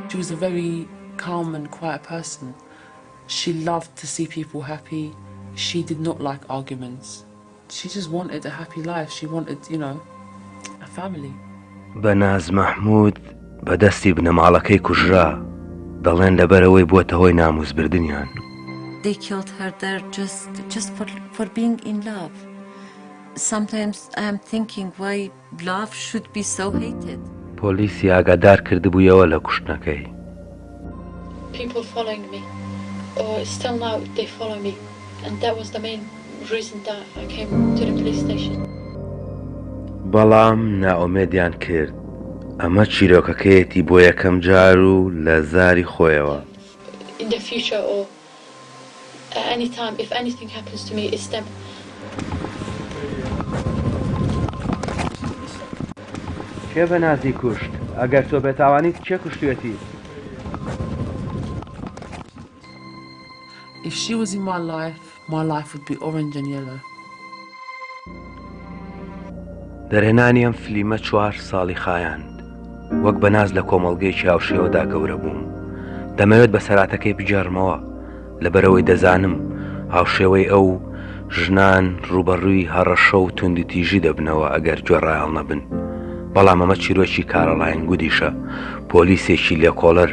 She was a very calm and quiet person. She loved to see people happy. She did not like arguments. She just wanted a happy life. She wanted, you know, a family. بەناز مەحمود بەدەستی بنەماڵەکەی کوژرا دەڵێن لەبەرەوەی بووەتە هۆی ناموس بردنیان. They killed her there just for being in love. Sometimes I am thinking why love should be so hated. پۆلیسی ئاگادار کردبوویەوە لە کوشتنەکەی. People following me, or still now they follow me, and that was the main reason that I came to the police station. بەڵام نائومێدیان کرد. ئەمە چیرۆکەکەیەتی بۆ یەکەم جار و لە زاری خۆیەوە. In the future or at any time, if anything happens to me, it's them. کێ بەنازی کوشت؟ ئەگەر تۆ بێتاوانیت کێ کوشتوێتی؟ If she was in my life would be orange and yellow. دەرهێنانی ئەم فلیمە 4 ساڵی خایاند. وەک بەناز لە کۆمەڵگەیەکی هاوشێوەدا گەورە بووم. دەمەوێت بە سەراتەکەی بجارمەوە لەبەرەوەی دەزانم هاوشێوەی ئەو ژنان ڕوبەڕووی هەڕەشە و توندی تیژی دەبنەوە ئەگەر گوێڕایەڵ نەبن. بەڵام ئەمە چیرۆکی کارەڵاین گودیشە پۆلیسێکی لێکۆڵەر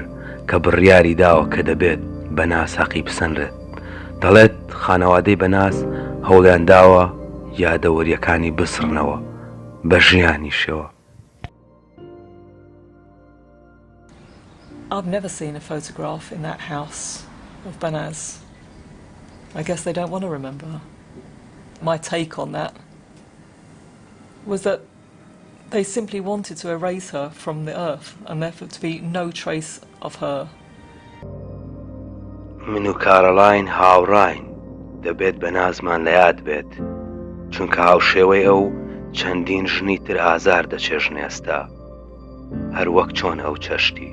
کە بڕیاری داوە کە دەبێت بەناز حەقی بسەنرێت. دەڵێت خانەوادەی بەناز هەوڵیان داوە یادەوەریەکانی بسڕنەوە بە ژیانیشەوە. I've never seen a photograph in that house of Banaz. I guess they don't want to remember. My take on that was that they simply wanted to erase her from the earth and therefore to be no trace of her. من و کارەڵاین هاوڕاین دەبێت بەنازمان لە یاد بێت چونکە هاوشێوەی ئەو چەندین ژنی تر ئازار دەچێژن ئێستا هەر وەک چۆن ئەو چەشتی.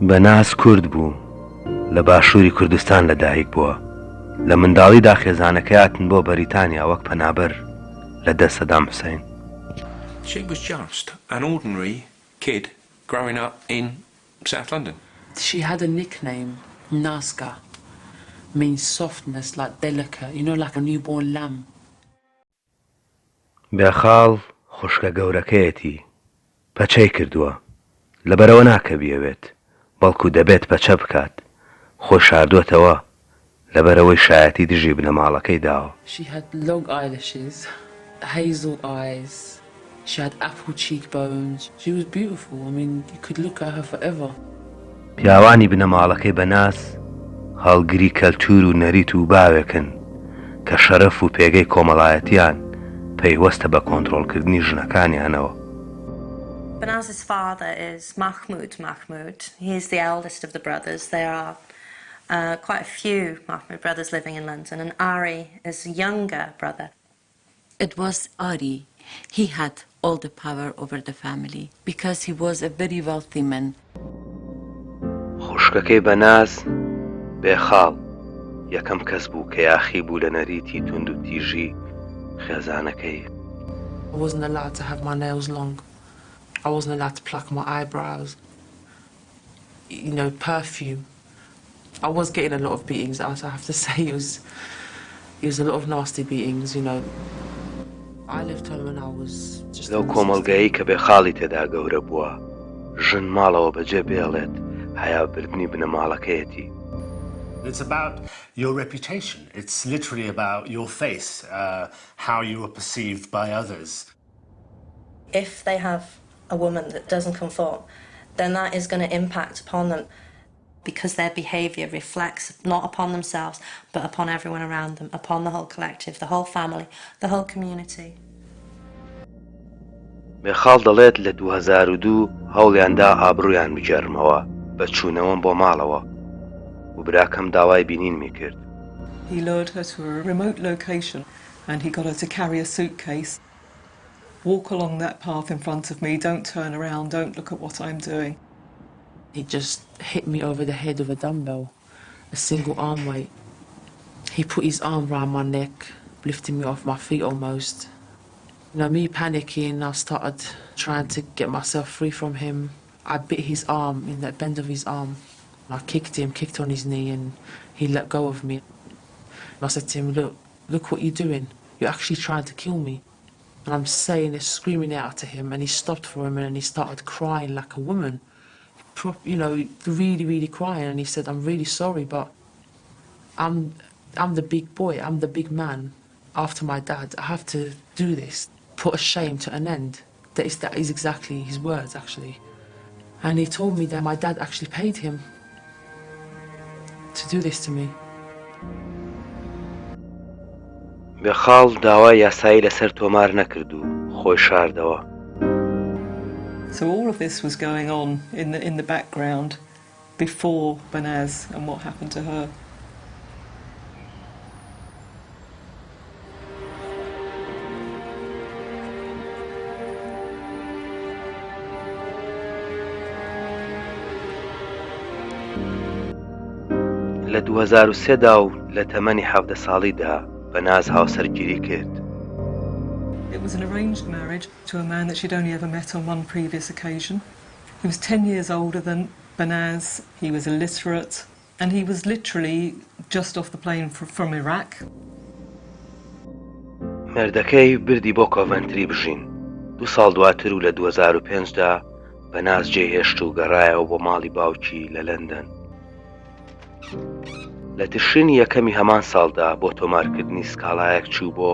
بەناز کورد بوو لە باشووری کوردستان لەدایک بووە. لە منداڵیدا خێزانەکەی هاتن بۆ بەریتانیا وەک پەنابەر لە دەست سەدام حوسێن. She was just an ordinary kid growing up in South London. She had a nickname, Naska, means softness, like delicate, you know, like a newborn lamb. بێخاڵ خوشکە گەورەکەیەتی پەچەی کردووە لەبەرەوە ناکە بیەوێت بەڵکو دەبێت پەچە بکات خۆ شاردووەتەوە لەبەرەوەی شایەتی دژی بنەماڵەکەی داوە. She had long eyelashes, hazel eyes, she had apple cheekbones. She was beautiful. I mean, you could look at her forever. پیاوانی بنەماڵەکەی بەناز هەڵگری کەلتور و نەریت و باوێکن کە شەرەف و پێگەی کۆمەڵایەتیان پەیوەستە بە کۆنتڕۆڵکردنی ژنەکانیانەوە. Banaz's father is Mahmud. He is the eldest of the brothers. There are quite a few Mahmud brothers living in London, and Ari is a younger brother. It was Ari. He had all the power over the family because he was a very wealthy man. خوشکەکەی بەناز بێخاڵ یەکەم کەس بوو کە یاخی بوو لە نەریتی تند و تیژی خێزانەکەی. I wasn't allowed to have my nails long. I wasn't allowed to pluck my eyebrows. You know, perfume. I was getting a lot of beatings. I have to say, it was a lot of nasty beatings. You know, I left home when I was just. لەو کۆمەڵگەیی کە بێخاڵی تێدا گەورە بووە ژن ماڵەوە بەجێ بێڵێت حیابردنی بنەماڵەکەیەتی. It's about your reputation. It's literally about your face, how you are perceived by others. If they have a woman that doesn't conform, then that is going to impact upon them because their behaviour reflects not upon themselves but upon everyone around them, upon the whole collective, the whole family, the whole community. بێخاڵ دەڵێت لە 2002 هەوڵیاندا ئابڕوویان بجێڕمەوە بە چوونەوەم بۆ ماڵەوە و براکەم داوای بینینمی کرد. He lured her to a remote location and he got her to carry a suitcase. Walk along that path in front of me, don't turn around, don't look at what I'm doing. He just hit me over the head with a dumbbell, a single arm weight. He put his arm round my neck, lifting me off my feet almost. You know, me panicking, I started trying to get myself free from him. I bit his arm, in the bend of his arm. I kicked on his knee, and he let go of me. And I said to him, look what you're doing. You're actually trying to kill me. And I'm saying this, screaming out to him, and he stopped for a minute and he started crying like a woman. You know, really, really crying, and he said, I'm really sorry, but I'm the big boy, I'm the big man. After my dad, I have to do this, put a shame to an end. That is exactly his words, actually. And he told me that my dad actually paid him to do this to me. بخال داوای یاسایی لەسەر تۆمار نەکرد و خۆی شاردەوە. So all of this was going on in the background before Banaz and what happened to her. لە 2003 دا و لە تەمەنی 17 ساڵیدا بەناز هاوسەرگیری کرد. It was an arranged marriage to a man that she'd only ever met on one previous occasion. He was 10 years older than Banaz, he was illiterate, and he was literally just off the plane from Iraq. مردەکەی بردی بۆ کۆڤەنتری بژین. 2 ساڵ دواتر و لە 2005 دا بەناز جێهێشت و گەڕایەوە بۆ ماڵی باوکی لە لەندەن. لە تشرینی یەکەمی هەمان ساڵدا بۆ تۆمارکردنی سکاڵایەک چوو بۆ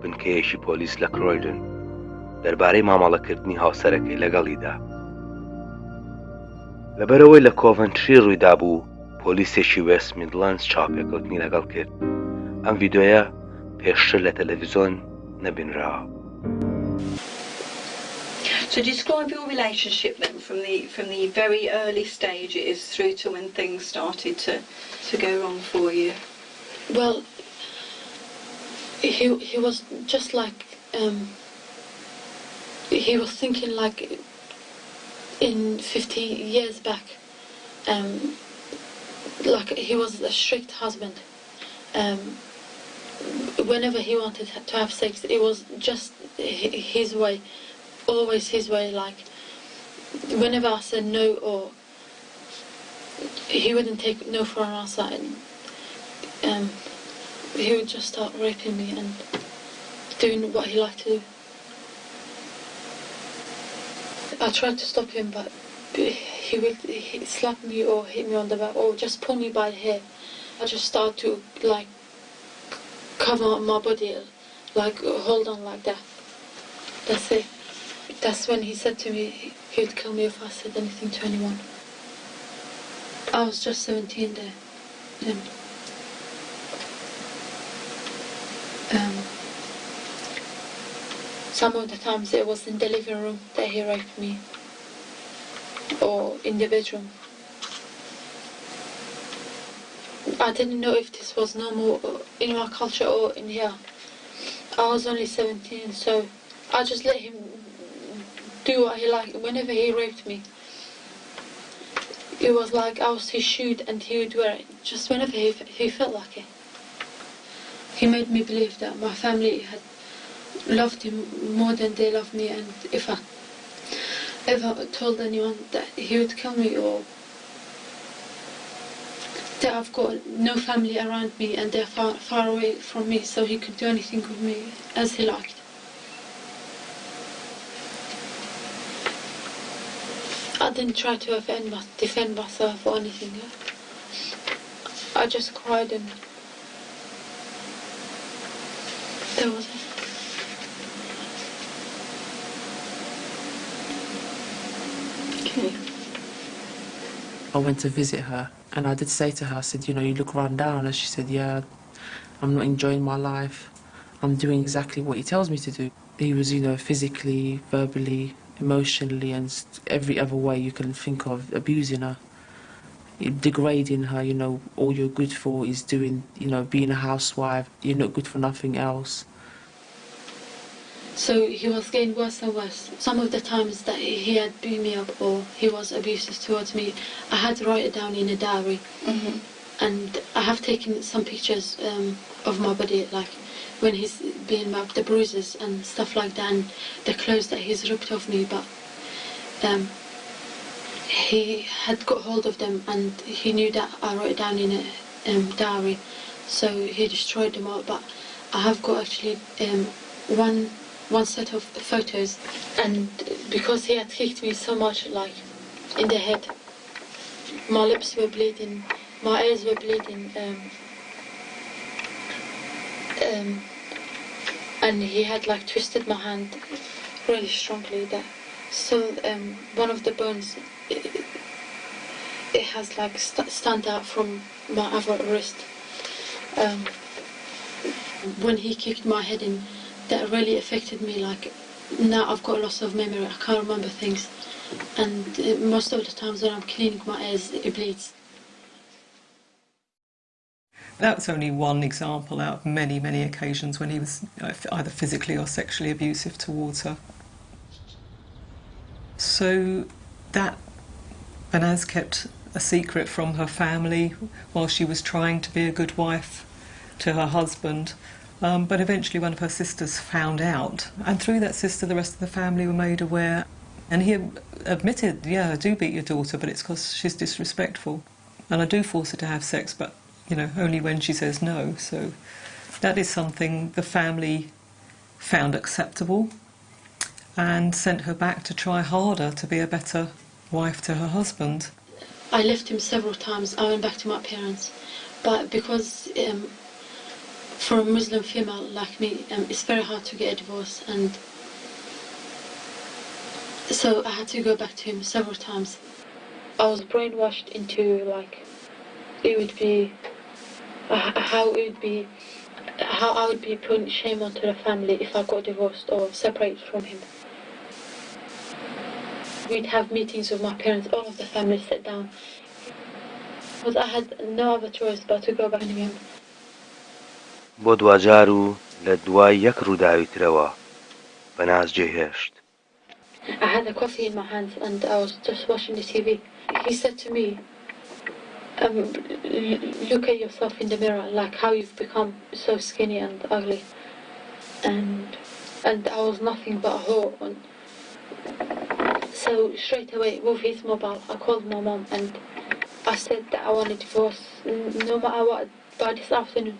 بنکەیەکی پۆلیس لە کرویدن دەربارەی مامەڵەکردنی هاوسەرەکەی لەگەڵیدا. لەبەرەوەی لە کۆڤەنتری ڕوویدا بوو، پۆلیسێکی وێست میدلەندز چاپێکەوتنی لەگەڵ کرد. ئەم ڤیدۆیە پێشتر لە تەلەڤیزۆن نەبینراوە. So describe your relationship then from the very early stages through to when things started to go wrong for you. Well, he was just like he was thinking like in 50 years back, like he was a strict husband. Whenever he wanted to have sex, it was just his way, always his way. Like whenever I said no, or he wouldn't take no for an answer, and he would just start raping me and doing what he liked to do. I tried to stop him, but he would slap me or hit me on the back or just pull me by the hair. I just started to like cover my body, like hold on like that. That's it. That's when he said to me he would kill me if I said anything to anyone. I was just 17 there. Some of the times it was in the living room that he raped me, or in the bedroom. I didn't know if this was normal in my culture or in here. I was only 17, so I just let him do what he liked. Whenever he raped me, it was like I was his shoe and he would wear it just whenever he felt like it. He made me believe that my family had loved him more than they loved me, and if I ever told anyone that he would kill me or that I've got no family around me and they're far away from me, so he could do anything with me as he liked. I didn't try to defend myself or anything. I just cried and that was it. Okay. I went to visit her and I did say to her, I said, you know, you look run down. And she said, yeah, I'm not enjoying my life. I'm doing exactly what he tells me to do. He was, you know, physically, verbally, emotionally, and every other way you can think of abusing her, degrading her. You know, all you're good for is doing, you know, being a housewife. You're not good for nothing else. So he was getting worse and worse. Some of the times that he had beat me up or he was abusive towards me, I had to write it down in a diary. And I have taken some pictures of my body, like when he's been up, the bruises and stuff like that, and the clothes that he's ripped off me. But he had got hold of them, and he knew that I wrote it down in a diary, so he destroyed them all. But I have got actually one set of photos, and because he had kicked me so much, like in the head, my lips were bleeding, my ears were bleeding, and he had like twisted my hand really strongly there. So one of the bones, it has like stand out from my other wrist. When he kicked my head in, that really affected me. Like now I've got a loss of memory, I can't remember things, and most of the times when I'm cleaning my ears, it bleeds. That's only one example out of many, many occasions when he was either physically or sexually abusive towards her. So that Banaz kept a secret from her family while she was trying to be a good wife to her husband. But eventually one of her sisters found out, and through that sister the rest of the family were made aware. And he admitted, yeah, I do beat your daughter, but it's because she's disrespectful. And I do force her to have sex, but, you know, only when she says no. So that is something the family found acceptable and sent her back to try harder to be a better wife to her husband. I left him several times. I went back to my parents. But because for a Muslim female like me, it's very hard to get a divorce, and so I had to go back to him several times. I was brainwashed into like it would be how I would be putting shame onto the family if I got divorced or separated from him. We'd have meetings with my parents, all of the family sit down, because I had no other choice but to go back to him. بۆ دوجار و لە دوای یەک ڕووداوی ترەوە بەناز جێهێشت. I had a coffee in my hands and I was just watching the TV. He said to me, look at yourself in the mirror, like how you've become so skinny and ugly. And I was nothing but a whore. And so straight away with his mobile, I called my mom and I said that I want a divorce no matter what by this afternoon.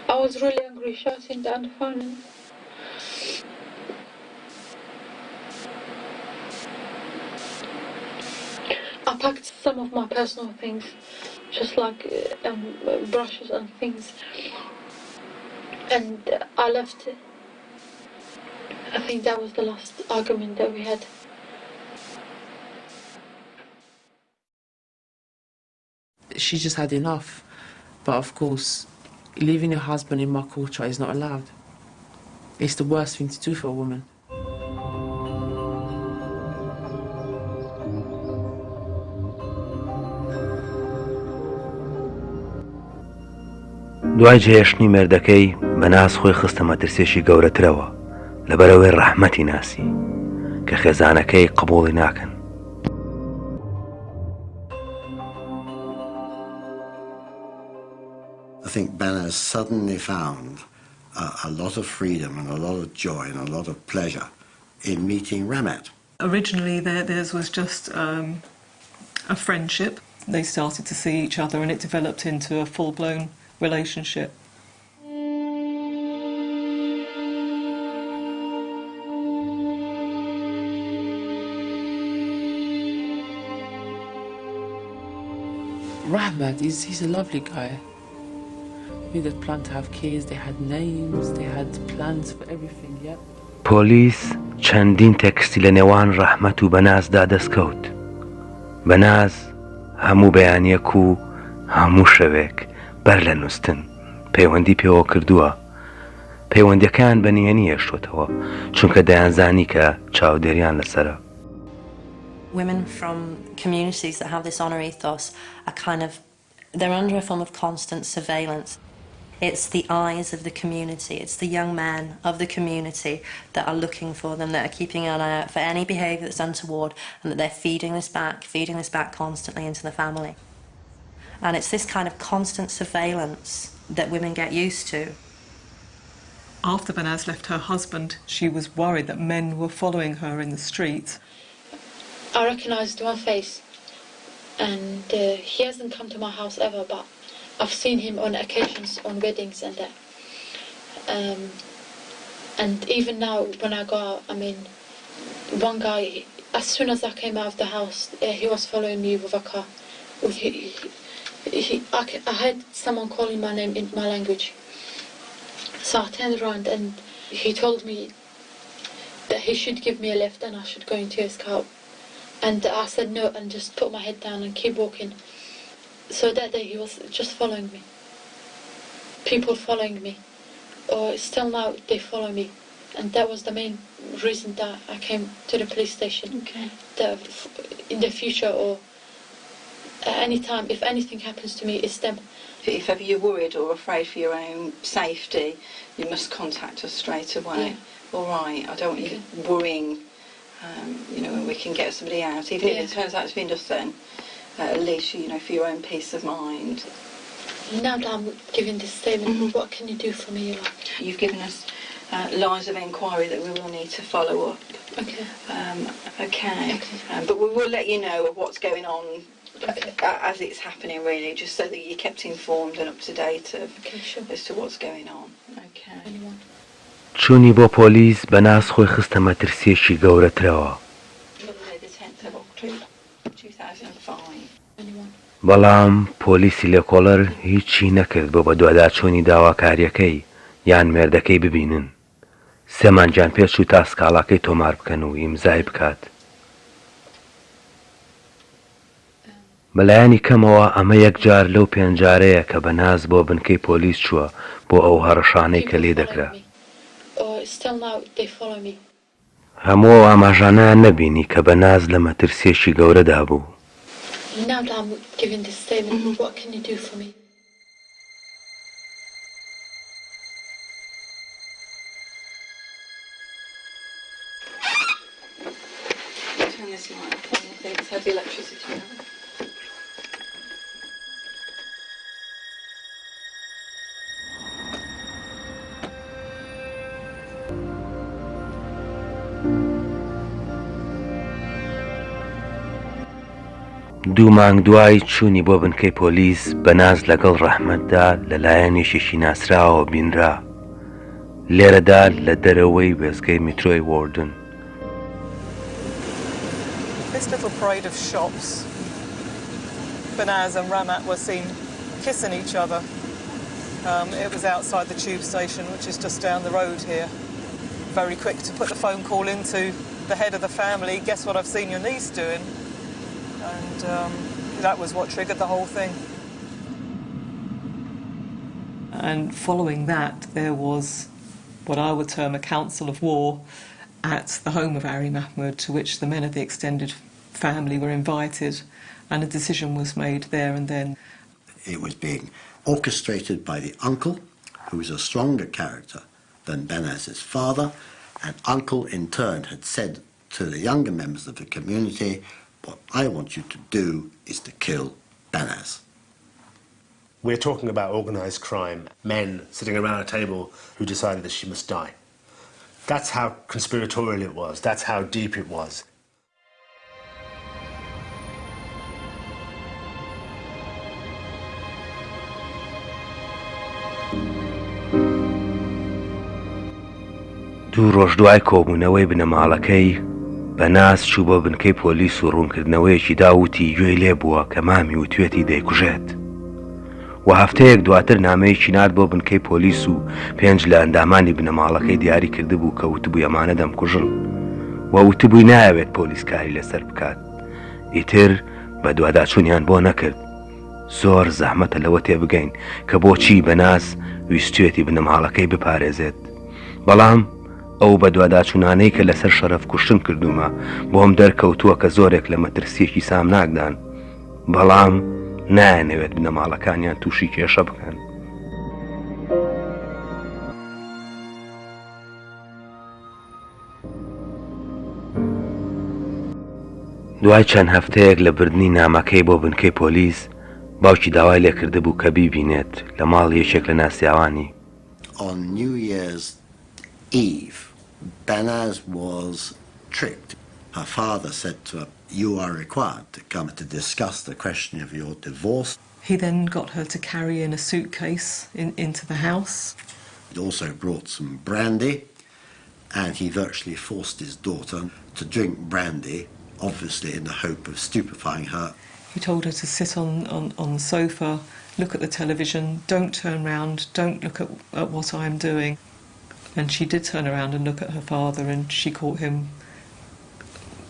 I was really angry, shouting down the phone. I packed some of my personal things, just like brushes and things, and I left. I think that was the last argument that we had. She just had enough, but of course, leaving your husband in my culture is not allowed. It's the worst thing to do for a woman. دوای جێهێشتنی مێردەکەی بەناز خۆی خستە مەترسێکی گەورەترەوە لەبەرەوەی ڕەحمەتی ناسی کە خێزانەکەی قبوڵی ناکەن. I think Banaz suddenly found a lot of freedom and a lot of joy and a lot of pleasure in meeting Ramat. Originally theirs was just a friendship. They started to see each other and it developed into a full-blown relationship. Rahmat, he's a lovely guy. We had planned to have kids, they had names, they had plans for everything, yeah. پۆلیس چەندین تەکستی لە نێوان ڕەحمەت و بەنازدا دەستکەوت. بەناز هەموو بەیانیەک و هەموو شەوێک بەر لە نووستن پەیوەندی پێوە کردووە. پەیوەندیەکان بە نهێنی هێشتوتەوە چونکە دەیانزانی کە چاودێریان لەسەرە. Women from communities that have this honour ethos are they're under a form of constant surveillance. It's the eyes of the community. It's the young men of the community that are looking for them, that are keeping an eye out for any behaviour that's untoward, and that they're feeding this back constantly into the family. And it's this kind of constant surveillance that women get used to. After Banaz left her husband, she was worried that men were following her in the street. I recognised one face, and he hasn't come to my house ever, but I've seen him on occasions, on weddings and that. And even now, when I go out, I mean, one guy, as soon as I came out of the house, he was following me with a car. I heard someone calling my name in my language. So I turned around and he told me that he should give me a lift and I should go into his car. And I said no and just put my head down and keep walking. So that day he was just following me. People following me. Or still now they follow me. And that was the main reason that I came to the police station. Okay. That in the future or at any time, if anything happens to me, it's them. If ever you're worried or afraid for your own safety, you must contact us straight away. Yeah. All right, I don't want you worrying, you know, when we can get somebody out. Even if it turns out it's been nothing, at least, you know, for your own peace of mind. Now that I'm giving this statement, what can you do for me? Like? You've given us lines of inquiry that we will need to follow up. Okay. Okay. But we will let you know of what's going on. Okay. As it's happening, really, just so that you're kept informed and up to date of, as to what's going on. Okay. چوونی بۆ پۆلیس بەناز خۆی خستە مەترسیەکی گەورەترەوە. بەڵام پۆلیسی لێکۆڵەر هیچی نەکرد بۆ بە دوواداچوونی داواکاریەکەی یان مێردەکەی ببینن. سێ مانگیان پێچوو تا سکاڵاکەی تۆمار بکەن و ئیمزای بکات. بەلایانی کەمەوە ئەمە یەکجار لەو پێنجارەیە کە بەناز بۆ بنکەی پۆلیس چووە بۆ ئەو هەڕەشانەی کە لێ دەکرا. هەموو ئاماژانەیان نەبینی کە بەناز لە مەترسیەکی گەورەدا بوو. Now that I'm giving this statement, what can you do for me? Turn this light off. I think it's had the electricity on. دوو مانگ دوای چوونی بۆ بنکەی پۆلیس بەناز لەگەڵ ڕەحمەتدا لەلایەنێکێکی ناسراوە بینرا. لێرەدا لە دەرەوەی وێستگەی میترۆی وۆردن. This little parade of shops, Banaz and Ramat were seen kissing each other. It was outside the tube station, which is just down the road here. Very quick to put the phone call into the head of the family. Guess what I've seen your niece doing? And that was what triggered the whole thing. And following that, there was what I would term a council of war at the home of Ari Mahmoud, to which the men of the extended family were invited, and a decision was made there and then. It was being orchestrated by the uncle, who was a stronger character than Banaz's father, and uncle in turn had said to the younger members of the community, what I want you to do is to kill Banaz. We're talking about organised crime, men sitting around a table who decided that she must die. That's how conspiratorial it was. That's how deep it was. دوو ڕۆژ دوای کۆبوونەوەی بنەماڵەکەی بەناز چوو بۆ بنکەی پۆلیس و ڕوونکردنەوەیەکی داوتی گوێی لێ بووە کە مامی وتوێتی دەیکوژێت. و هەفتەیەک دواتر نامەیەکی نات بۆ بنکەی پۆلیس و 5 لە ئەندامانی بنەماڵەکەی دیاری کردبوو کە وتبووی ئەمانە دەمکوژن و وتبووی نایەوێت پۆلیسکاری لەسەر بکات. ئیتر بە دوواداچوونیان بۆ نەکرد. زۆر زەحمەتە لەوە تێبگەین کە بۆچی بەناز ویستوێتی بنەماڵەکەی بپارێزێت. بەڵام ئەو بە دوواداچوونانەی کە لەسەر شەرەف کوشتن کردومە بۆم دەرکەوتووە کە زۆرێک لە مەترسیەکی سامناکدان. بەڵام نایەنەوێت بنەماڵەکانیان تووشی کێشە بکەن. دوای چەند هەفتەیەک لە بردنی نامەکەی بۆ بنکەی پۆلیس باوکی داوای لێکرده بوو کە بیبینێت لە ماڵ یەکێک لە ناسیاوانی. On New Year's Eve, Banaz was tricked. Her father said to her, "You are required to come to discuss the question of your divorce." He then got her to carry in a suitcase into the house. He also brought some brandy, and he virtually forced his daughter to drink brandy, obviously in the hope of stupefying her. He told her to sit on the sofa, look at the television, don't turn round, don't look at what I'm doing. And she did turn around and look at her father, and she caught him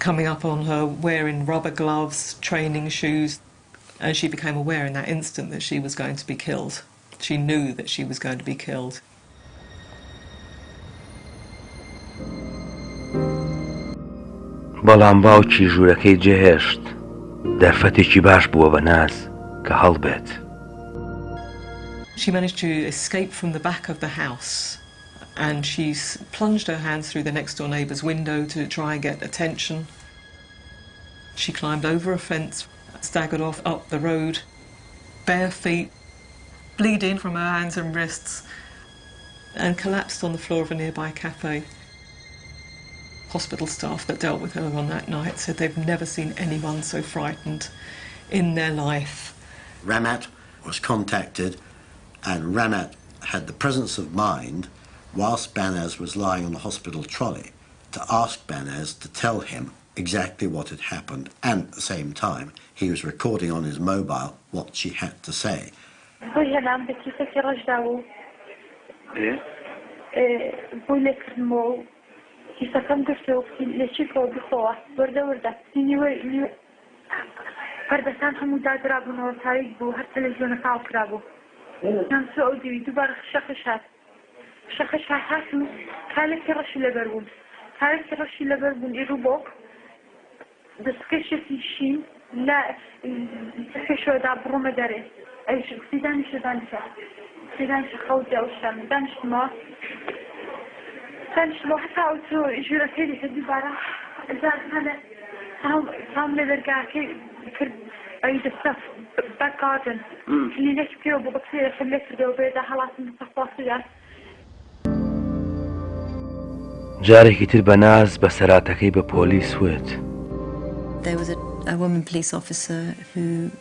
coming up on her wearing rubber gloves, training shoes, and she became aware in that instant that she was going to be killed. She knew that she was going to be killed. بەڵام باوکی ژوورەکەی جێهێشت دەرفەتێکی باش بووە بەناز کە هەڵبێت. She managed to escape from the back of the house, and she plunged her hands through the next door neighbour's window to try and get attention. She climbed over a fence, staggered off up the road, bare feet, bleeding from her hands and wrists, and collapsed on the floor of a nearby cafe. Hospital staff that dealt with her on that night said they've never seen anyone so frightened in their life. Ramat was contacted, and Ramat had the presence of mind, whilst Banaz was lying on the hospital trolley, to ask Banaz to tell him exactly what had happened, and at the same time he was recording on his mobile what she had to say. کیسەکەم گرتەوە لێچێکەوە بخۆوە وەردە پەردەسان هەموو دادرابوونەوە تاریک بوو هەر تەلەڤیزیۆنەکە ئاوکرابوو نامسۆ ئەو دیوی دووبارە شەخش هاتم کارێکی ڕەشی لەبەر بوون ئێرو بۆ دەستکەشێکی شین لە پێشەوەدا بڕۆمە دەرێ ئەیش قسەی دانیشە خەوت دەوشەم دانیشتمەوە لو حتى أوتو يجوا كذي هدي برا إذا هذا هم لدرجة كرد أيد الصف باكارن اللي ليش كيو بقصير في الليفر ده وبيدا خلاص متفاصيل جارێکی تر بەناز بە سەراتەکەی بە پۆلیس وێت. There was a woman police officer who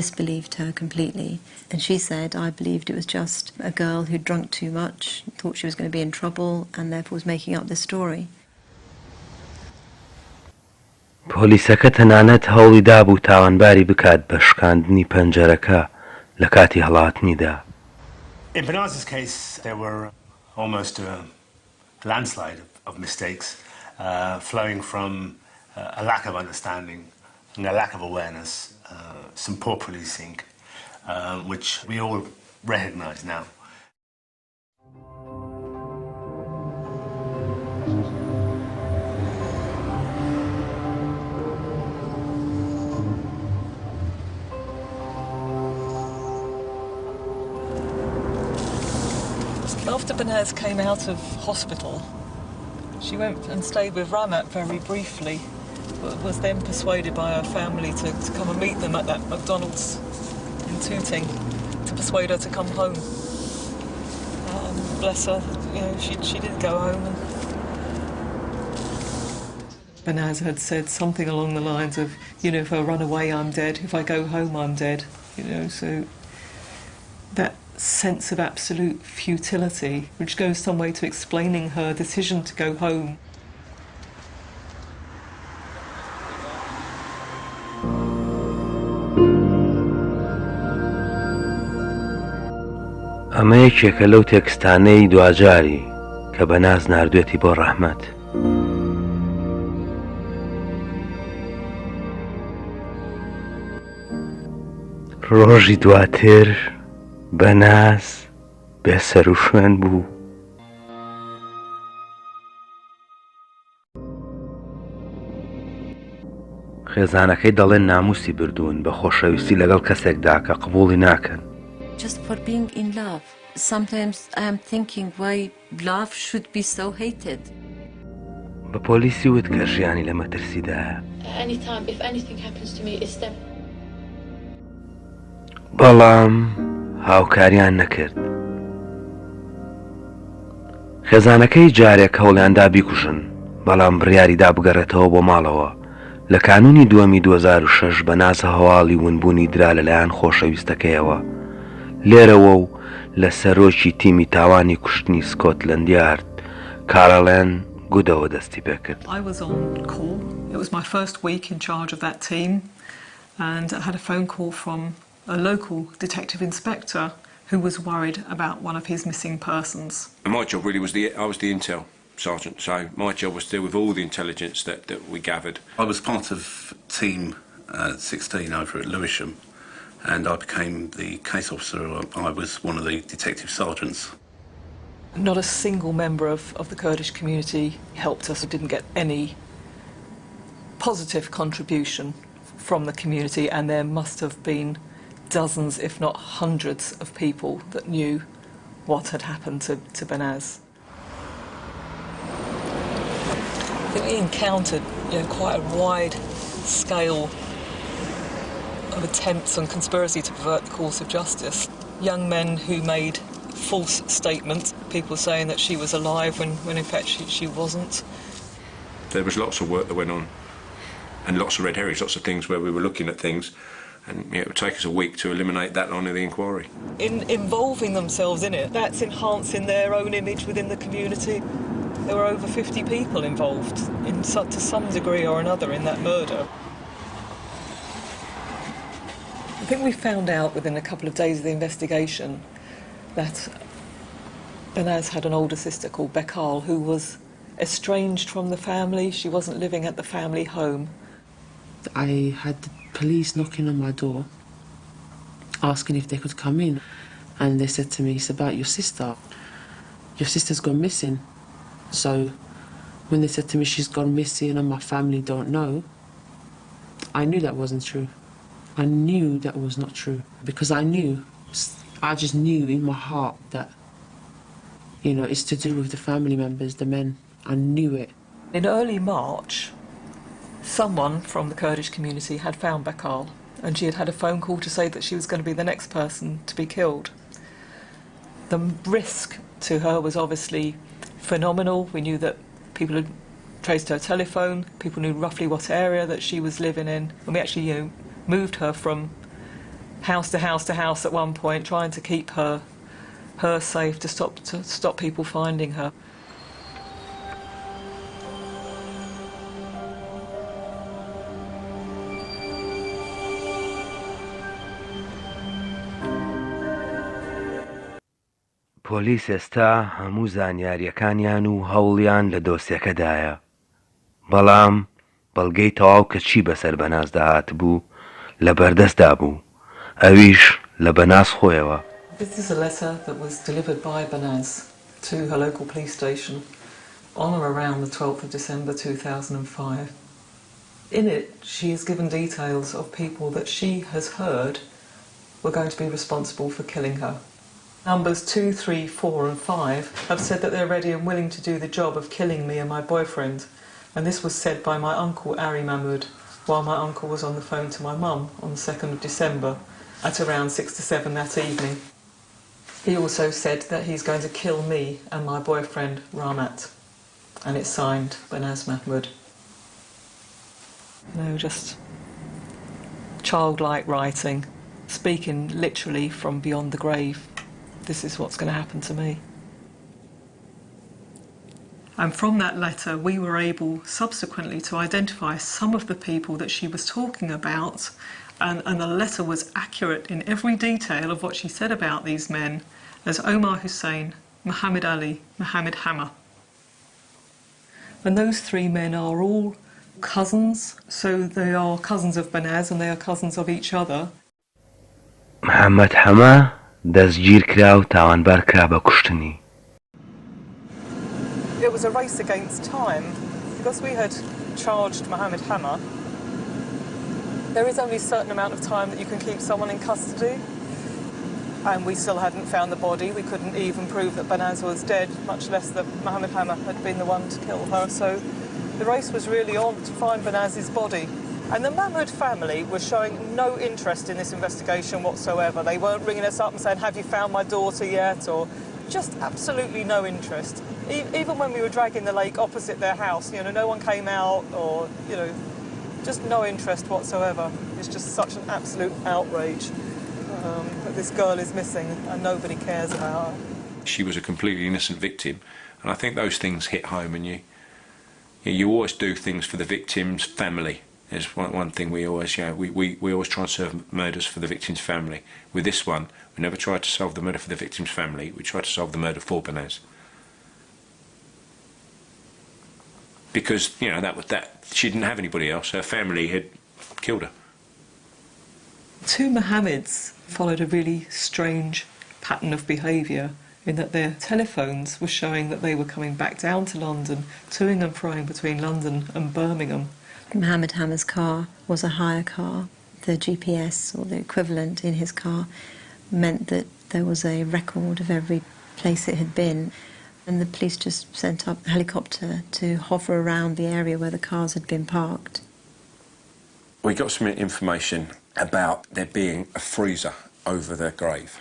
disbelieved her completely, and she said, I believed it was just a girl who'd drunk too much, thought she was going to be in trouble, and therefore was making up the story. پۆلیسەکە تەنانەت هەوڵی دابوو تاوانباری بکات بە شکاندنی پەنجەرەکە لە کاتی هەڵاتنیدا. In Banaz's case, there were almost a landslide of mistakes flowing from a lack of understanding and a lack of awareness, some poor policing, which we all recognise now. After Banaz came out of hospital, she went and stayed with Ramat very briefly, but was then persuaded by her family to come and meet them at that McDonald's in Tooting, to persuade her to come home. Bless her, you know, she did go home. And Banaz had said something along the lines of, you know, if I run away, I'm dead. If I go home, I'm dead. You know, so that sense of absolute futility, which goes some way to explaining her decision to go home. ئەمە یەکێکە لەو تێکستانەی دوجاری کە بەناز ناردوێتی بۆ ڕەحمەت. ڕۆژی دواتر بەناز بێسەر و شوێن بوو. خێزانەکەی دەڵێن ناموسی بردوون بە خۆشەویستی لەگەڵ کەسێکدا کە قبوڵی ناکەن. Just for being in love. Sometimes I am thinking why love should be so hated. بە پۆلیسی وت کە ژیانی لە مەترسیدایە. Anytime, if anything happens to me, it's them. بەڵام هاوکاریان نەکرد. خێزانەکەی جارێک هەوڵیاندا بیکوژن، بەڵام بڕیاریدا بگەڕێتەوە بۆ ماڵەوە. لە کانونی دووەمی 2006 بەناز هەواڵی ونبوونی درا لەلایەن خۆشەویستەکەیەوە. لێرەوە و لە سەرۆکی تیمی تاوانی کوشتنی سکۆتلەند یارد کارەڵێن گودەوە دەستی پێ کرد. I was on call. It was my first week in charge of that team, and I had a phone call from a local detective inspector who was worried about one of his missing persons. And my job really was I was the intel sergeant, so my job was to deal with all the intelligence that we gathered. I was part of team 16 over at Lewisham, and I became the case officer. I was one of the detective sergeants. Not a single member of the Kurdish community helped us. We didn't get any positive contribution from the community, and there must have been dozens, if not hundreds, of people that knew what had happened to Banaz. I think we encountered quite a wide scale of attempts and conspiracy to pervert the course of justice. Young men who made false statements, people saying that she was alive when in fact she wasn't. There was lots of work that went on, and lots of red herrings, lots of things where we were looking at things, and it would take us a week to eliminate that line of the inquiry. In involving themselves in it, that's enhancing their own image within the community. There were over 50 people involved to some degree or another in that murder. I think we found out within a couple of days of the investigation that Banaz had an older sister called Bekal who was estranged from the family. She wasn't living at the family home. I had the police knocking on my door, asking if they could come in. And they said to me, it's about your sister. Your sister's gone missing. So when they said to me she's gone missing and my family don't know, I knew that wasn't true. I knew that was not true. Because I just knew in my heart that, it's to do with the family members, the men. I knew it. In early March, someone from the Kurdish community had found Bekal, and she had had a phone call to say that she was going to be the next person to be killed. The risk to her was obviously phenomenal. We knew that people had traced her telephone, people knew roughly what area that she was living in, and we actually moved her from house to house to house at one point, trying to keep her safe, to stop people finding her. پۆلیس ئێستا هەموو زانیاریەکانیان و هەوڵیان لە دۆسیەکەدایە. بەڵام بەڵگەی تەواو کە چی بەسەر بەناز داهات بوو لە بەردەستدا بوو. ئەویش لە بەناز خۆیەوە. This is a letter that was delivered by Banaz to her local police station on or around the 12th of December 2005. In it, she has given details of people that she has heard were going to be responsible for killing her. Numbers 2, 3, 4 and 5 have said that they're ready and willing to do the job of killing me and my boyfriend, and this was said by my uncle Ari Mahmoud while my uncle was on the phone to my mum on the 2nd of December at around 6 to 7 that evening. He also said that he's going to kill me and my boyfriend Ramat, and it's signed Banaz Mahmoud. Just childlike writing, speaking literally from beyond the grave. This is what's going to happen to me. And from that letter, we were able subsequently to identify some of the people that she was talking about, and the letter was accurate in every detail of what she said about these men as Omar Hussein, Muhammad Ali, Muhammad Hammer. And those three men are all cousins, so they are cousins of Banaz and they are cousins of each other. Muhammad Hammer دەستگیر کرا و تاوانبار کرا بە کوشتنی. It was a race against time because we had charged Muhammad Hammer. There is only a certain amount of time that you can keep someone in custody, and we still hadn't found the body. We couldn't even prove that Banaz was dead, much less that Muhammad Hammer had been the one to kill her. So The race was really on to find Banaz's body. And the Mahmoud family was showing no interest in this investigation whatsoever. They weren't ringing us up and saying, have you found my daughter yet? Or just absolutely no interest. Even when we were dragging the lake opposite their house, you know, no one came out or, you know, just no interest whatsoever. It's just such an absolute outrage that this girl is missing and nobody cares about her. She was a completely innocent victim, and I think those things hit home, and you always do things for the victim's family. There's one thing we always, we always try and serve murders for the victim's family. With this one, we never tried to solve the murder for the victim's family, we tried to solve the murder for Banaz. Because, you know, that she didn't have anybody else, her family had killed her. Two Mohammeds followed a really strange pattern of behaviour in that their telephones were showing that they were coming back down to London, toing and froing between London and Birmingham. Mohammed Hammer's car was a hire car. The GPS, or the equivalent in his car, meant that there was a record of every place it had been. And the police just sent up a helicopter to hover around the area where the cars had been parked. We got some information about there being a freezer over their grave.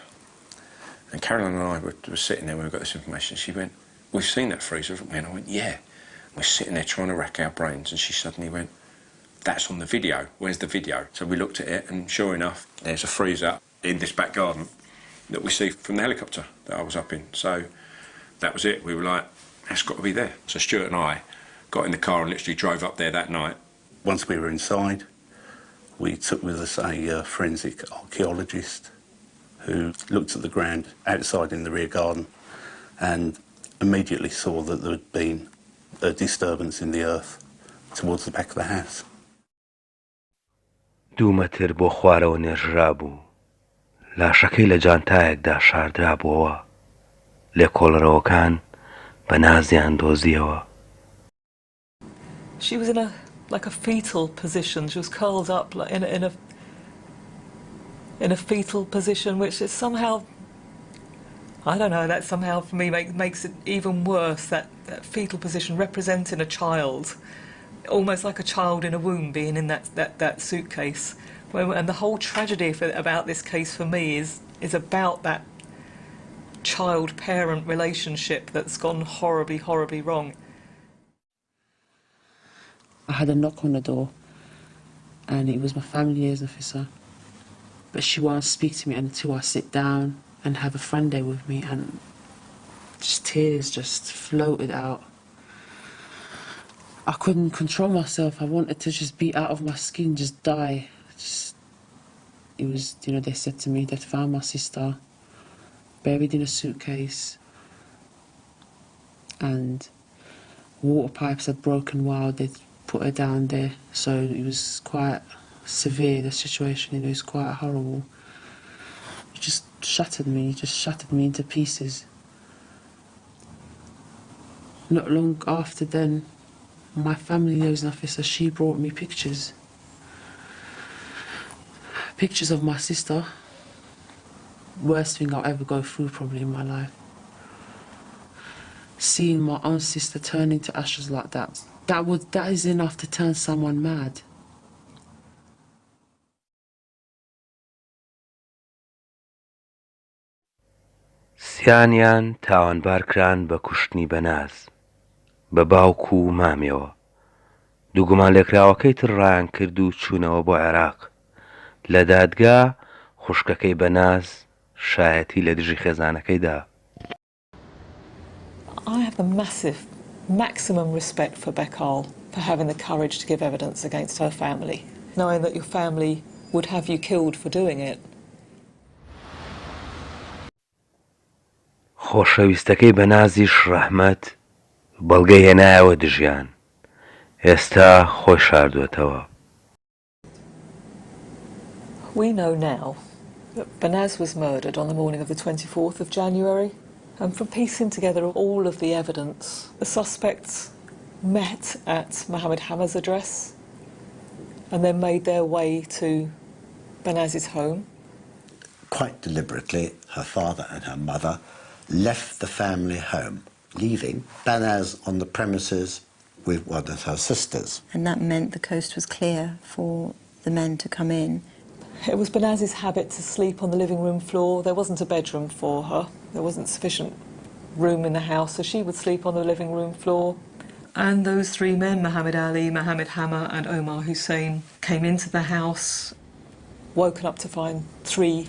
And Caroline and I were sitting there when we got this information. She went, we've seen that freezer, haven't we? And I went, yeah. We're sitting there trying to rack our brains, and she suddenly went, that's on the video. Where's the video? So we looked at it, and sure enough, there's a freezer in this back garden that we see from the helicopter that I was up in. So that was it. We were like, that's got to be there. So Stuart and I got in the car and literally drove up there that night. Once we were inside, we took with us a forensic archaeologist who looked at the ground outside in the rear garden and immediately saw that there had been a disturbance in the earth towards the back of the house. دوومەتر بۆ خوارەوە نێژرا بوو. لاشەکەی لە جانتایەکدا شاردرا بووەوە. لێکۆڵەرەوەکان بەنازیان دۆزیەوە. She was in a fetal position. She was curled up like in a fetal position, which is somehow, I don't know, that somehow for me makes it even worse, that fetal position representing a child, almost like a child in a womb being in that suitcase. And the whole tragedy about this case for me is about that child-parent relationship that's gone horribly, horribly wrong. I had a knock on the door, and it was my family liaison officer. But she won't speak to me until I sit down and have a friend day with me, and just tears just floated out. I couldn't control myself. I wanted to just be out of my skin, just die. It was, you know, they said to me they'd found my sister buried in a suitcase, and water pipes had broken while they'd put her down there. So it was quite severe, the situation, you know, it was quite horrible. It just shattered me into pieces. Not long after then, my family liaison officer, she brought me pictures of my sister. Worst thing I'll ever go through probably in my life. Seeing my own sister turn into ashes like that, that is enough to turn someone mad. سیانیان تاوانبار کران بە کوشتنی بەناز بە باوکو و مامێەوە. دوو گومان لێکراوەکەی تر ڕایان کرد و چوونەوە بۆ عێراق. لە دادگا خوشکەکەی بەناز شایەتی لە دژی خێزانەکەیدا. I have the maximum respect for Bekkal for having the courage to give evidence against her family, knowing that your family would have you killed for doing it. خۆشەویستەکەی بەنازیش ڕەحمەت بەڵگەی هێنایەوە دژیان. ئێستا خۆی شاردووەتەوە. We know now that Banaz was murdered on the morning of the 24th of January, and from piecing together all of the evidence, the suspects met at Mohammed Hammer's address and then made their way to Banaz's home. Quite deliberately, her father and her mother left the family home, leaving Banaz on the premises with one of her sisters. And that meant the coast was clear for the men to come in. It was Banaz's habit to sleep on the living room floor. There wasn't a bedroom for her. There wasn't sufficient room in the house, so she would sleep on the living room floor. And those three men, Muhammad Ali, Mohammed Hammer and Omar Hussein, came into the house, woken up to find three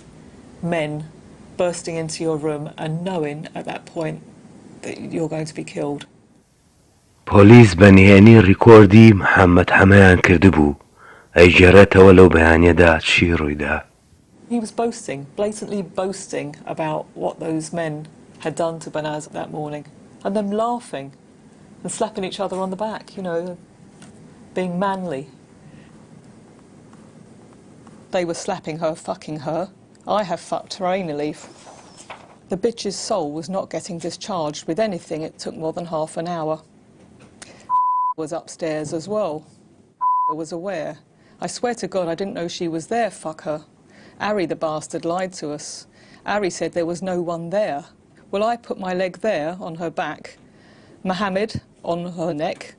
men bursting into your room and knowing at that point that you're going to be killed. پۆلیس بەنهێنی ڕیکۆردی محەممەد حەمەیان کردبوو ئەیگەڕێتەوە لەو بەیانیەدا چی ڕوویدا. He was boasting, blatantly boasting about what those men had done to Banaz that morning, and them laughing and slapping each other on the back, you know, being manly. They were slapping her, fucking her. I have fucked her anally. The bitch's soul was not getting discharged with anything. It took more than half an hour. Was upstairs as well. I was aware. I swear to God I didn't know she was there, fuck her. Ari the bastard lied to us. Ari said there was no one there. Well, I put my leg there on her back, Mohammed on her neck.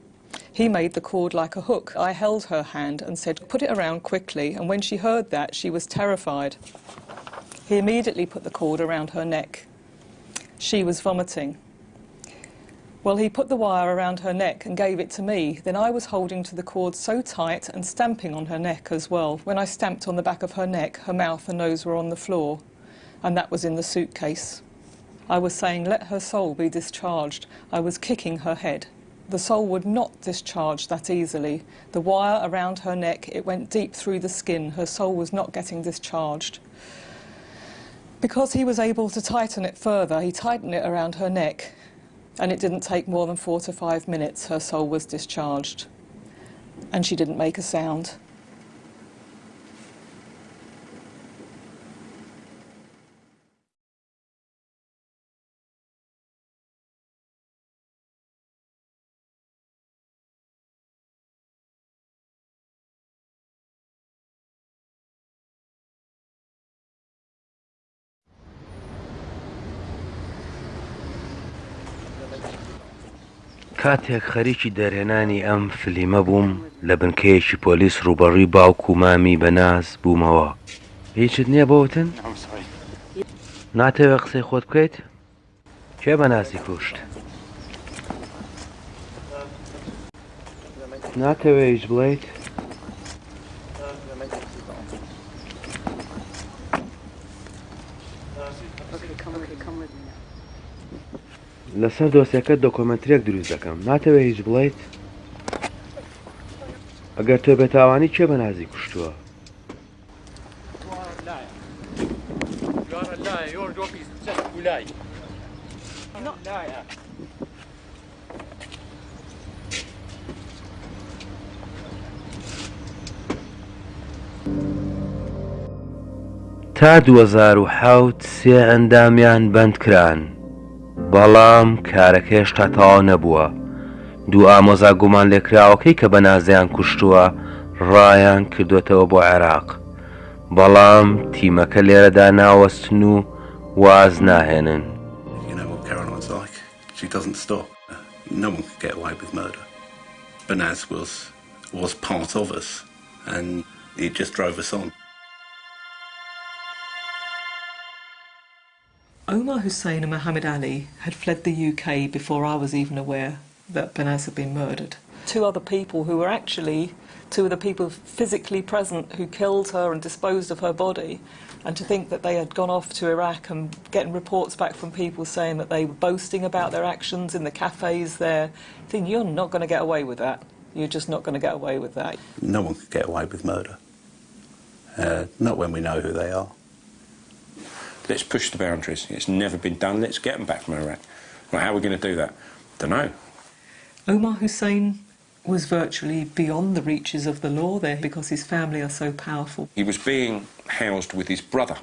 He made the cord like a hook. I held her hand and said, put it around quickly, and when she heard that, she was terrified. He immediately put the cord around her neck. She was vomiting. Well, he put the wire around her neck and gave it to me. Then I was holding to the cord so tight and stamping on her neck as well. When I stamped on the back of her neck, her mouth and nose were on the floor, and that was in the suitcase. I was saying, let her soul be discharged. I was kicking her head. The soul would not discharge that easily. The wire around her neck, it went deep through the skin. Her soul was not getting discharged. Because he was able to tighten it further, he tightened it around her neck, and it didn't take more than 4 to 5 minutes. Her soul was discharged, and she didn't make a sound. کاتێک خەریکی دەرهێنانی ئەم فلیمە بووم لە بنکەیەکی پۆلیس ڕوبەڕووی باوک و مامی بەناز بوومەوە. هیچت نییە بۆوتن؟ ناتەوێت قسەی خۆت بکەیت؟ کێ بەنازی کوشت؟ ناتەوێت هیچ بڵێیت؟ لەسەر دۆسیەکە دۆکیومێنتریەک دروست دەکەم. ناتەوێت هیچ بڵێیت؟ ئەگەر تۆ بێتاوانی کێ بەنازی کوشتووە؟ تا 2007 سێ ئەندامیان بەندکران، بەڵام کارەکەش تا تەواو نەبووە. دوو ئامۆزا گومان لێکراوەکەی کە بەنازیان کوشتووە ڕایان کردوێتەوە بۆ عێراق، بەڵام تیمەکە لێرەدا ناوەستن و واز ناهێنن. You know what Caroline's like. She doesn't stop. No one could get away with murder. Banaz was part of us, and it just drove us on. Omar Hussein and Muhammad Ali had fled the UK before I was even aware that Banaz had been murdered. Two other people who were actually two of the people physically present who killed her and disposed of her body, and to think that they had gone off to Iraq and getting reports back from people saying that they were boasting about their actions in the cafes there, I think you're not going to get away with that. You're just not going to get away with that. No one could get away with murder. Not when we know who they are. Let's push the boundaries. It's never been done. Let's get them back from Iraq. Well, how are we going to do that? Don't know. Omar Hussein was virtually beyond the reaches of the law there because his family are so powerful. He was being housed with his brother.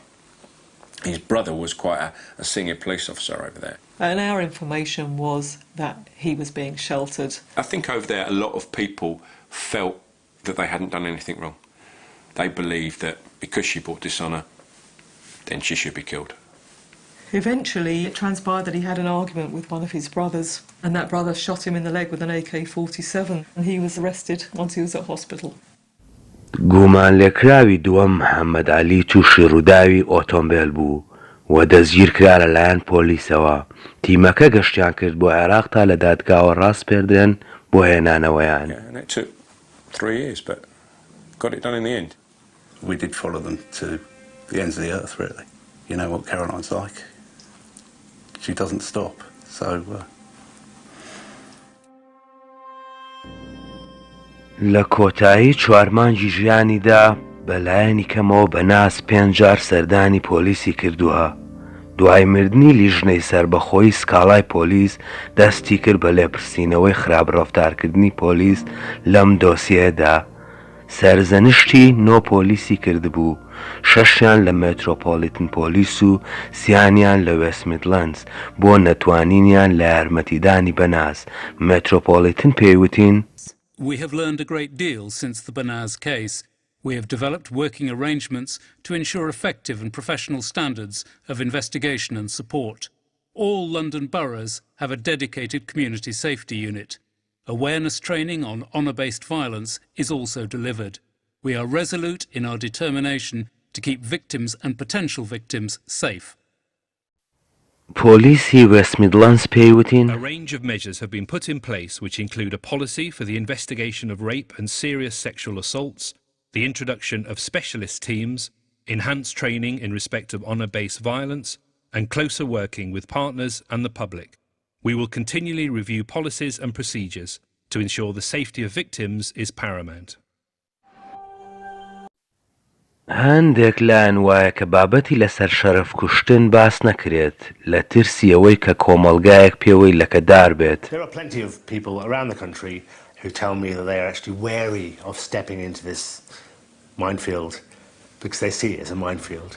His brother was quite a senior police officer over there. And our information was that he was being sheltered. I think over there a lot of people felt that they hadn't done anything wrong. They believed that because she brought dishonour, then she should be killed. Eventually, it transpired that he had an argument with one of his brothers, and that brother shot him in the leg with an AK-47, and he was arrested once he was at hospital. گومان لێکراوی دووەم محەممەد عەلی تووشی ڕووداوی ئۆتۆمبیل بوو و دەستگیر کرا لەلایەن پۆلیسەوە. تیمەکە گەشتیان کرد بۆ عێراق تا لە دادگاوە ڕاست پێدرێن بۆ هێنانەوەیان. And it took 3 years, but got it done in the end. We did follow them to the ends of the earth, really. You know what Caroline's like. She doesn't stop, so... لە کۆتایی 4 مانگی ژیانیدا بەلایەنی کەمەوە بەناز 5 جار سەردانی پۆلیسی کردووە. دوای مردنی لیژنەی سربەخۆیی سکاڵای پۆلیس دەستی کرد بە لێپرسینەوەی خراپڕەفتارکردنی پۆلیس لەم دۆسیەدا. سەرزەنشتی 9 پۆلیسی کردبوو، 6یان لە مێترۆپۆلیتن پۆلیس و 3یانیان لە وێست میدلەندز بۆ نەتوانینیان لە یارمەتیدانی بەناز. مێترۆپۆلیتن پێیوتین: We have learned a great deal since the Banaz case. We have developed working arrangements to ensure effective and professional standards of investigation and support. All London boroughs have a dedicated community safety unit. Awareness training on honour-based violence is also delivered. We are resolute in our determination to keep victims and potential victims safe. پۆلیسی وێست میدلەندز پێیوتین: A range of measures have been put in place which include a policy for the investigation of rape and serious sexual assaults, the introduction of specialist teams, enhanced training in respect of honour-based violence, and closer working with partners and the public. We will continually review policies and procedures to ensure the safety of victims is paramount. هەندێک لایەن وایە کە بابەتی لەسەر شەرەف کوشتن باس نەکرێت لە ترسی ئەوەی کە کۆمەڵگایەک پێوەی لەکەدار بێت. There are plenty of people around the country who tell me that they are actually wary of stepping into this minefield because they see it as a minefield.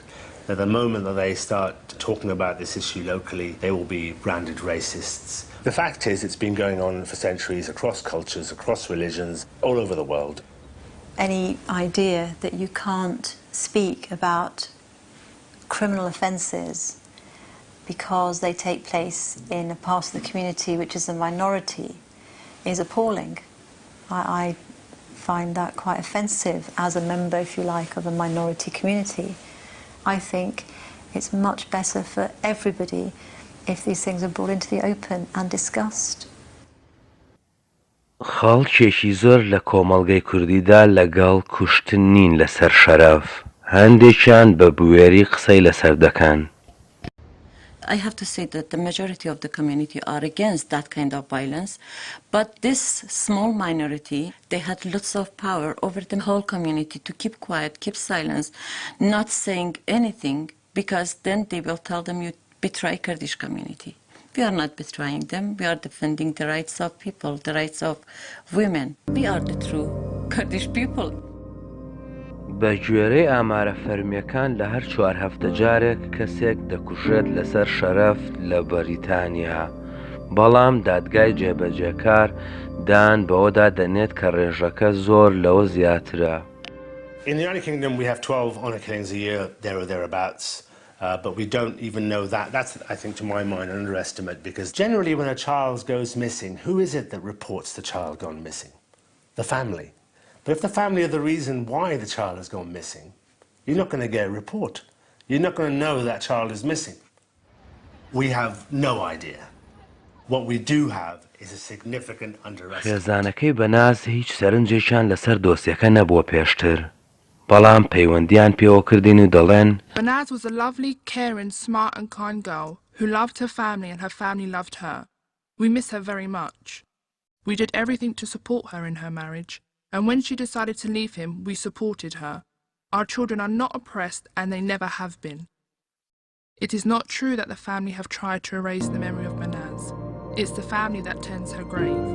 That the moment that they start talking about this issue locally, they will be branded racists. The fact is, it's been going on for centuries across cultures, across religions, all over the world. Any idea that you can't speak about criminal offences because they take place in a part of the community which is a minority is appalling. I find that quite offensive as a member, if you like, of a minority community. I think it's much better for everybody if these things are brought into the open and discussed. خەڵکێکی زۆر لە کۆمەڵگەی کوردیدا لەگەڵ کوشتن نین لەسەر شەرەف. هەندێکیان بە بوێری قسەی لەسەر دەکەن. I have to say that the majority of the community are against that kind of violence, but this small minority, they had lots of power over the whole community to keep quiet, keep silence, not saying anything, because then they will tell them you betray Kurdish community. We are not betraying them. We are defending the rights of people, the rights of women. We are the true Kurdish people. بە گوێرەی ئامارە فەرمیەکان لە هەر 4 هەفتە جارێک کەسێک دەکوژێت لەسەر شەرەف لە بەریتانیا. بەڵام دادگای جێبەجێکار دان بەوەدا دەنێت کە ڕێژەکە زۆر لەوە زیاترە. In the United Kingdom, we have 12 honour killings a year, there or thereabouts. But we don't even know that. That's, I think, to my mind, an underestimate, because generally when a child goes missing, who is it that reports the child gone missing? The family. But if the family are the reason why the child has gone missing, you're not going to get a report. You're not going to know that child is missing. We have no idea. What we do have is a significant underestimate. خێزانەکەی بەناز هیچ سەرنجێکیان لەسەر دۆسیەکە نەبووە پێشتر. بەڵام پەیوەندیان پێوە کردین و دەڵێن: Banaz was a lovely, caring, smart and kind girl who loved her family and her family loved her. We miss her very much. We did everything to support her in her marriage, and when she decided to leave him, we supported her. Our children are not oppressed and they never have been. It is not true that the family have tried to erase the memory of Banaz. It's the family that tends her grave.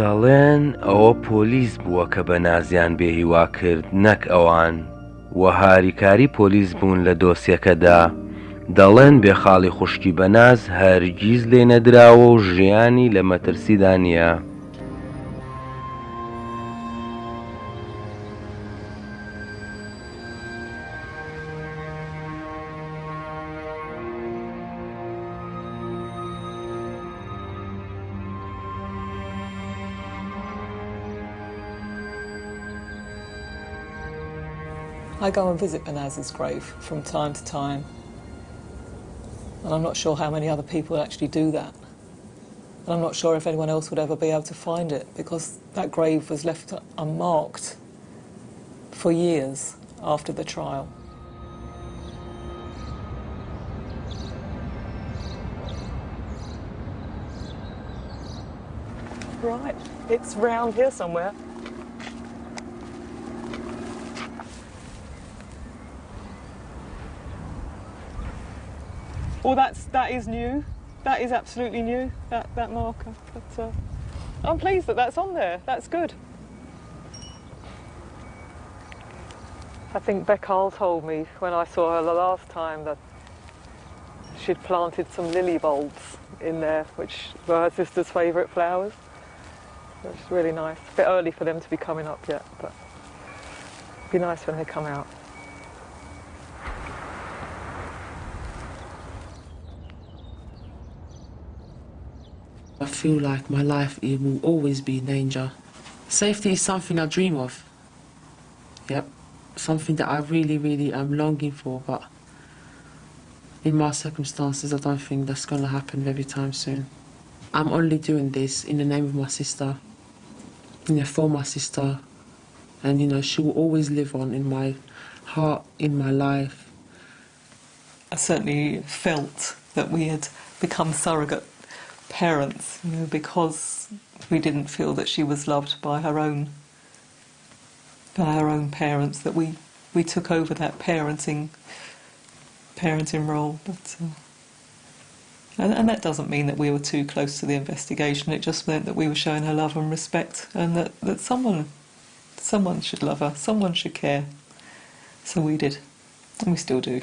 دەڵێن ئەوە پۆلیس بووە کە بەنازیان بێهیوا کرد، نەک ئەوان، و هاریکاری پۆلیس بوون لە دۆسیەکەدا. دەڵێن بێخاڵی خوشکی بەناز هەرگیز لێ نەدراوە و ژیانی لە مەترسیدا نییە. I go and visit Banaz's grave from time to time, and I'm not sure how many other people actually do that. And I'm not sure if anyone else would ever be able to find it, because that grave was left unmarked for years after the trial. Right, it's round here somewhere. Oh, that is new. That is absolutely new, that marker. But I'm pleased that that's on there. That's good. I think Beckal told me when I saw her the last time that she'd planted some lily bulbs in there, which were her sister's favourite flowers. It's really nice. A bit early for them to be coming up yet, but it'd be nice when they come out. I feel like my life, it will always be in danger. Safety is something I dream of. Yep, something that I really, really am longing for, but in my circumstances, I don't think that's going to happen very time soon. I'm only doing this in the name of my sister, for my sister, and she will always live on in my heart, in my life. I certainly felt that we had become surrogate parents, because we didn't feel that she was loved by her own parents, that we took over that parenting role. But and that doesn't mean that we were too close to the investigation. It just meant that we were showing her love and respect, and that someone should love her, someone should care. So we did, and we still do.